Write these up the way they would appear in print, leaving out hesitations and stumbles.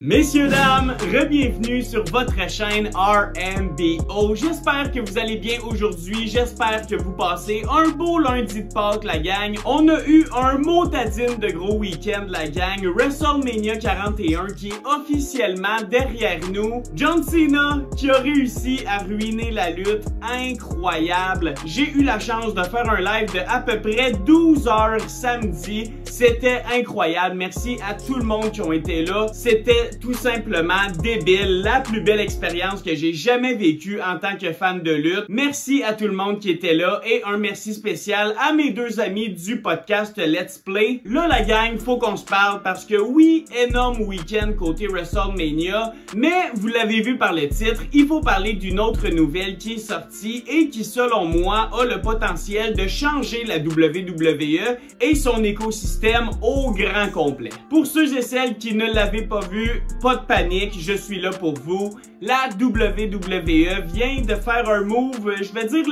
Messieurs, dames, re-bienvenue sur votre chaîne RMBO. J'espère que vous allez bien aujourd'hui. J'espère que vous passez un beau lundi de Pâques, la gang. On a eu un motadine de gros week-end, la gang. WrestleMania 41 qui est officiellement derrière nous. John Cena qui a réussi à ruiner la lutte. Incroyable. J'ai eu la chance de faire un live de à peu près 12 heures samedi. C'était incroyable. Merci à tout le monde qui ont été là. C'était tout simplement débile, la plus belle expérience que j'ai jamais vécue en tant que fan de lutte. Merci à tout le monde qui était là et un merci spécial à mes deux amis du podcast Let's Play. Là la gang, faut qu'on se parle parce que oui, énorme week-end côté WrestleMania, mais vous l'avez vu par le titre, il faut parler d'une autre nouvelle qui est sortie et qui selon moi a le potentiel de changer la WWE et son écosystème au grand complet. Pour ceux et celles qui ne l'avaient pas vu, pas de panique, je suis là pour vous. La WWE vient de faire un move, je vais dire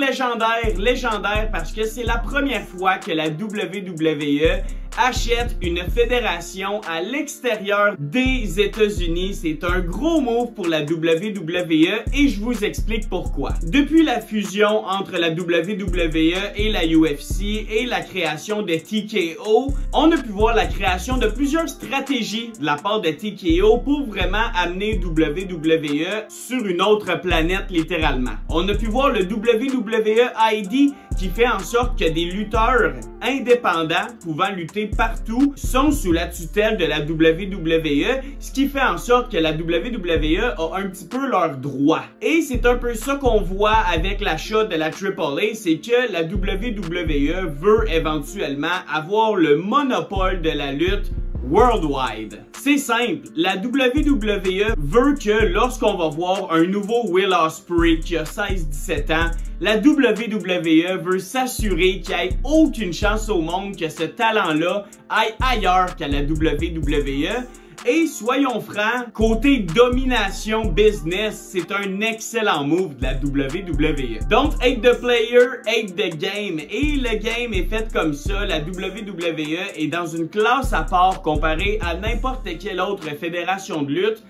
légendaire parce que c'est la première fois que la WWE achète une fédération à l'extérieur des États-Unis. C'est un gros move pour la WWE et je vous explique pourquoi. Depuis la fusion entre la WWE et la UFC et la création de TKO, on a pu voir la création de plusieurs stratégies de la part de TKO pour vraiment amener WWE sur une autre planète littéralement. On a pu voir le WWE ID qui fait en sorte que des lutteurs indépendants pouvant lutter partout sont sous la tutelle de la WWE, ce qui fait en sorte que la WWE a un petit peu leurs droits. Et c'est un peu ça qu'on voit avec l'achat de la AAA, c'est que la WWE veut éventuellement avoir le monopole de la lutte worldwide. C'est simple, la WWE veut que lorsqu'on va voir un nouveau Will Ospreay qui a 16-17 ans, la WWE veut s'assurer qu'il n'y ait aucune chance au monde que ce talent-là aille ailleurs qu'à la WWE. Et soyons francs, côté domination business, c'est un excellent move de la WWE. Don't hate the player, hate the game. Et le game est fait comme ça. La WWE est dans une classe à part comparée à n'importe quelle autre fédération de lutte.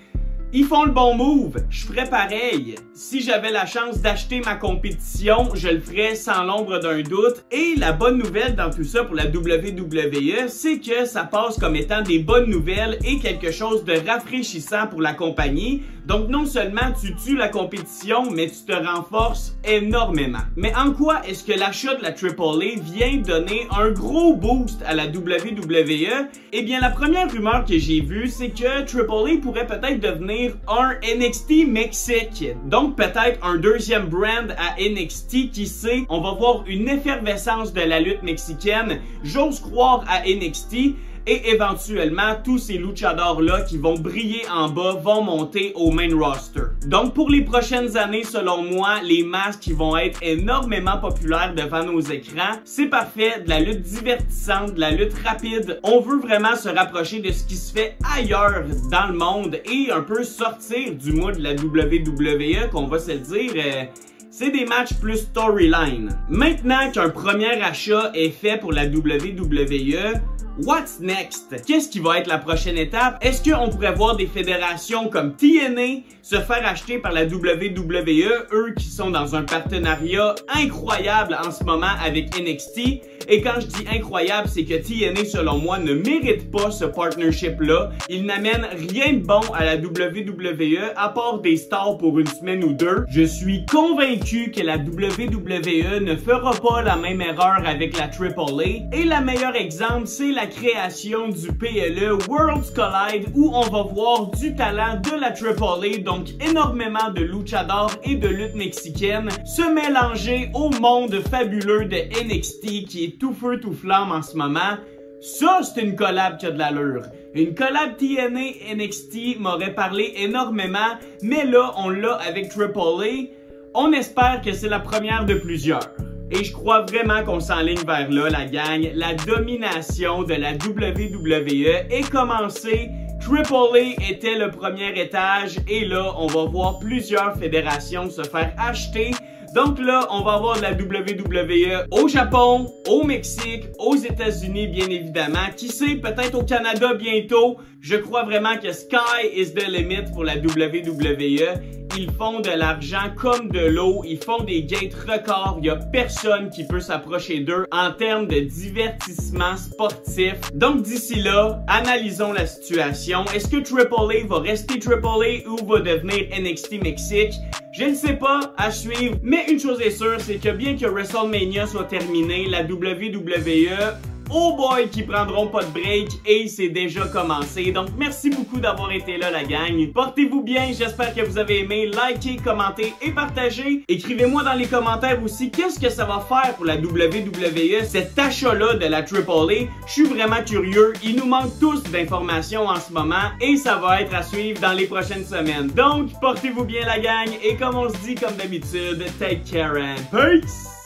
Ils font le bon move, je ferais pareil. Si j'avais la chance d'acheter ma compétition, je le ferais sans l'ombre d'un doute. Et la bonne nouvelle dans tout ça pour la WWE, c'est que ça passe comme étant des bonnes nouvelles et quelque chose de rafraîchissant pour la compagnie. Donc non seulement tu tues la compétition, mais tu te renforces énormément. Mais en quoi est-ce que l'achat de la AAA vient donner un gros boost à la WWE? Eh bien la première rumeur que j'ai vue, c'est que AAA pourrait peut-être devenir un NXT Mexique. Donc peut-être un deuxième brand à NXT, qui sait, on va voir une effervescence de la lutte mexicaine, j'ose croire à NXT. Et éventuellement, tous ces luchadors-là qui vont briller en bas vont monter au main roster. Donc pour les prochaines années, selon moi, les masques qui vont être énormément populaires devant nos écrans, c'est parfait, de la lutte divertissante, de la lutte rapide. On veut vraiment se rapprocher de ce qui se fait ailleurs dans le monde et un peu sortir du mood de la WWE, qu'on va se le dire... c'est des matchs plus storyline. Maintenant qu'un premier achat est fait pour la WWE, what's next? Qu'est-ce qui va être la prochaine étape? Est-ce qu'on pourrait voir des fédérations comme TNA se faire acheter par la WWE, eux qui sont dans un partenariat incroyable en ce moment avec NXT? Et quand je dis incroyable, c'est que TNA, selon moi, ne mérite pas ce partnership-là. Il n'amène rien de bon à la WWE, à part des stars pour une semaine ou deux. Je suis convaincu que la WWE ne fera pas la même erreur avec la AAA. Et le meilleur exemple, c'est la création du PLE Worlds Collide, où on va voir du talent de la AAA, donc énormément de luchadors et de lutte mexicaine, se mélanger au monde fabuleux de NXT, qui est tout feu tout flamme en ce moment. Ça, c'est une collab qui a de l'allure. Une collab TNA NXT m'aurait parlé énormément, mais là, on l'a avec AAA. On espère que c'est la première de plusieurs. Et je crois vraiment qu'on s'enligne vers là, la gang. La domination de la WWE est commencée. AAA était le premier étage et là, on va voir plusieurs fédérations se faire acheter. Donc là, on va avoir de la WWE au Japon, au Mexique, aux États-Unis bien évidemment. Qui sait, peut-être au Canada bientôt. Je crois vraiment que sky is the limit pour la WWE. Ils font de l'argent comme de l'eau, ils font des gates records, il y a personne qui peut s'approcher d'eux en termes de divertissement sportif. Donc d'ici là, analysons la situation. Est-ce que Triple A va rester Triple A ou va devenir NXT Mexique? Je ne sais pas, à suivre. Mais une chose est sûre, c'est que bien que WrestleMania soit terminé, la WWE... oh boy, qui prendront pas de break et c'est déjà commencé. Donc merci beaucoup d'avoir été là la gang. Portez-vous bien, j'espère que vous avez aimé. Likez, commentez et partagez. Écrivez-moi dans les commentaires aussi qu'est-ce que ça va faire pour la WWE, cet achat-là de la Triple A. Je suis vraiment curieux. Il nous manque tous d'informations en ce moment et ça va être à suivre dans les prochaines semaines. Donc portez-vous bien la gang et comme on se dit comme d'habitude, take care and peace!